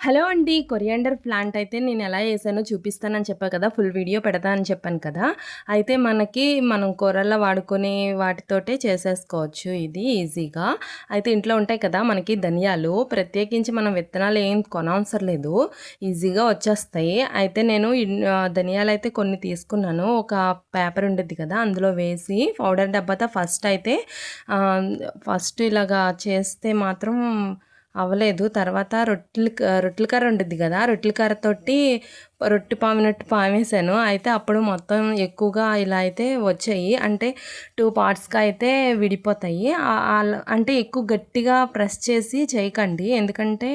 Hello అండి. Coriander plant అయితే నేనెలా ఏసానో చూపిస్తానని చెప్పా కదా! ఫుల్ వీడియో పెడతా అని చెప్పాను కదా! అయితే మనం కూరల్లో వాడుకునే వాటితోటే చేసేసుకోవచ్చు ఇది ఈజీగా. అయితే ఇంట్లో ఉంటాయి కదా మనకి ధనియాలు. ప్రత్యేకించి మనం విత్తనాలు ఏం కొనవసరం లేదు. ఈజీగా వచ్చేస్తాయి. అయితే నేను ధనియాలైతే కొన్ని తీసుకున్నాను. ఒక పేపర్ ఉండిద్ది కదా! అందులో వేసి పౌడర్ డబ్బాతో ఫస్ట్ ఇలాగా చేస్తే మాత్రం అవ్వలేదు. తర్వాత రొట్టెల కర్ర ఉండిద్ది గదా! రొట్టెల కర్రతోటి రొట్టె పామినట్టు పామేశాను. అయితే అప్పుడు మొత్తం ఎక్కువగా ఇలా అయితే వచ్చాయి. అంటే 2 పార్ట్స్‌గా అయితే విడిపోతాయి. అంటే ఎక్కువ గట్టిగా ప్రెస్ చేసి చేయకండి. ఎందుకంటే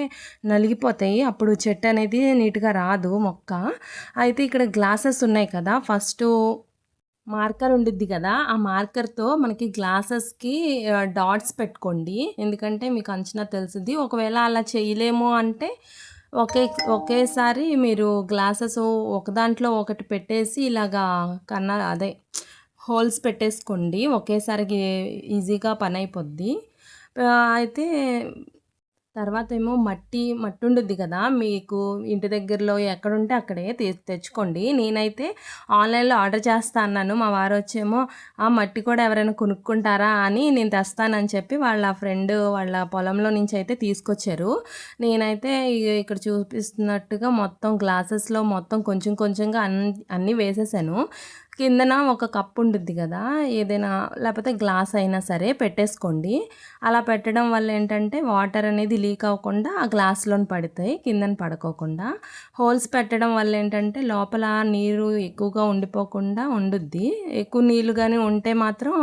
నలిగిపోతాయి. అప్పుడు చెట్టు అనేది నీట్‌గా రాదు మొక్క. అయితే ఇక్కడ గ్లాసెస్ ఉన్నాయి కదా! మార్కర్ ఉండిద్ది కదా! ఆ మార్కర్‌తో మనకి గ్లాసెస్‌కి డాట్స్ పెట్టుకోండి. ఎందుకంటే మీకు అంచనా తెలిసిద్ది. ఒకవేళ అలా చేయలేము అంటే ఒకే ఒకేసారి మీరు గ్లాసెస్ ఒక దాంట్లో ఒకటి పెట్టేసి ఇలాగా అదే హోల్స్ పెట్టేసుకోండి. ఒకేసారికి ఈజీగా పనైపోద్ది. అయితే తర్వాతేమో మట్టి ఉండుద్ది కదా! మీకు ఇంటి దగ్గరలో ఎక్కడుంటే అక్కడే తెచ్చుకోండి. నేనైతే ఆన్‌లైన్‌లో ఆర్డర్ చేస్తా అన్నాను. మా వారొచ్చేమో ఆ మట్టి కూడా ఎవరైనా కొనుక్కుంటారా అని నేను తెస్తానని చెప్పి వాళ్ళ ఫ్రెండ్ వాళ్ళ పొలంలో నుంచి అయితే తీసుకొచ్చారు. నేనైతే ఇక్కడ చూపిస్తున్నట్టుగా మొత్తం గ్లాసెస్‌లో మొత్తం కొంచెం కొంచెంగా అన్నీ వేసేసాను. కిందన ఒక కప్ ఉండుద్ది కదా! ఏదైనా లేపోతే గ్లాస్ అయినా సరే పెట్టేసుకోండి. అలా పెట్టడం వల్ల ఏంటంటే వాటర్ అనేది లీక్ అవ్వకుండా ఆ గ్లాస్‌లోని పడతాయి. కిందన పడుకోకుండా. హోల్స్ పెట్టడం వల్ల ఏంటంటే లోపల నీరు ఎక్కువగా ఉండిపోకుండా ఉండుద్ది. ఎక్కువ నీళ్ళు గాని ఉంటే మాత్రం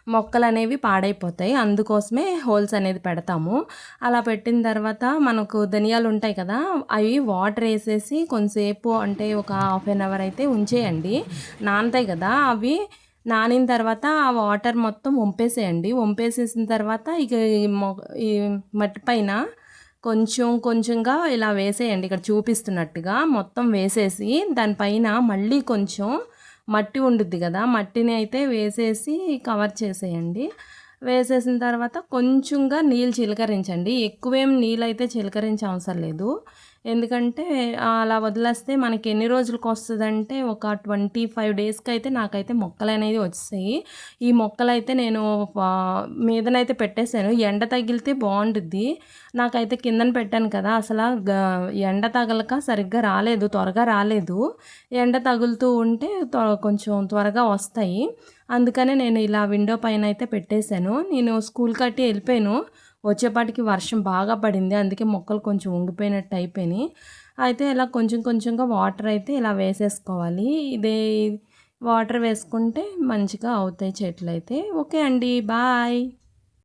మొక్కలనేవి పాడైపోతాయి. అందుకోసమే హోల్స్ అనేది పెడతాము. అలా పెట్టిన తర్వాత మనకు ధనియాలు ఉంటాయి కదా! అవి వాటర్ ఏసేసి కొంసేపు అంటే ఒక హాఫ్ ఎన్ అవర్ అయితే ఉంచేయండి. నానతాయి కదా! అవి నానిన తర్వాత ఆ వాటర్ మొత్తం వంపేసేయండి. వంపేసేసిన తర్వాత ఇక ఈ మట్టి పైన కొంచెం కొంచెంగా ఇలా వేసేయండి. ఇక్కడ చూపిస్తున్నట్టుగా మొత్తం వేసేసి దానిపైన మళ్ళీ కొంచెం మట్టి ఉండుద్ది కదా! మట్టిని అయితే వేసేసి కవర్ చేసేయండి. వేసేసిన తర్వాత కొంచెంగా నీళ్ళు చిలకరించండి. ఎక్కువేం నీళ్ళైతే చిలకరించే అవసరం లేదు. ఎందుకంటే అలా వదిలేస్తే మనకి ఎన్ని రోజులకొస్తదంటే ఒక 25 డేస్‌కైతే నాకైతే మొక్కలనేవి వచ్చేసాయి. ఈ మొక్కలైతే నేను మీదనైతే పెట్టేసాను. ఎండ తగిలితే బావుండుద్ది. నాకైతే కిందన పెట్టాను కదా! ఎండ తగలక సరిగ్గా రాలేదు. త్వరగా రాలేదు. ఎండ తగులుతూ ఉంటే కొంచెం త్వరగా వస్తాయి. అందుకనే నేను ఇలా విండో పైనైతే పెట్టేసాను. నేను స్కూల్ కట్టి ఎళ్ళిపోయాను. వచ్చేపాటికి వర్షం బాగా పడింది. అందుకే మొక్కలు కొంచెం వంగిపోయినట్టు అయిపోయినాయి. అయితే ఇలా కొంచెం కొంచెంగా వాటర్ అయితే ఇలా వేసేసుకోవాలి. వాటర్ వేసుకుంటే మంచిగా అవుతాయి చెట్లయితే. ఓకే అండి. బాయ్.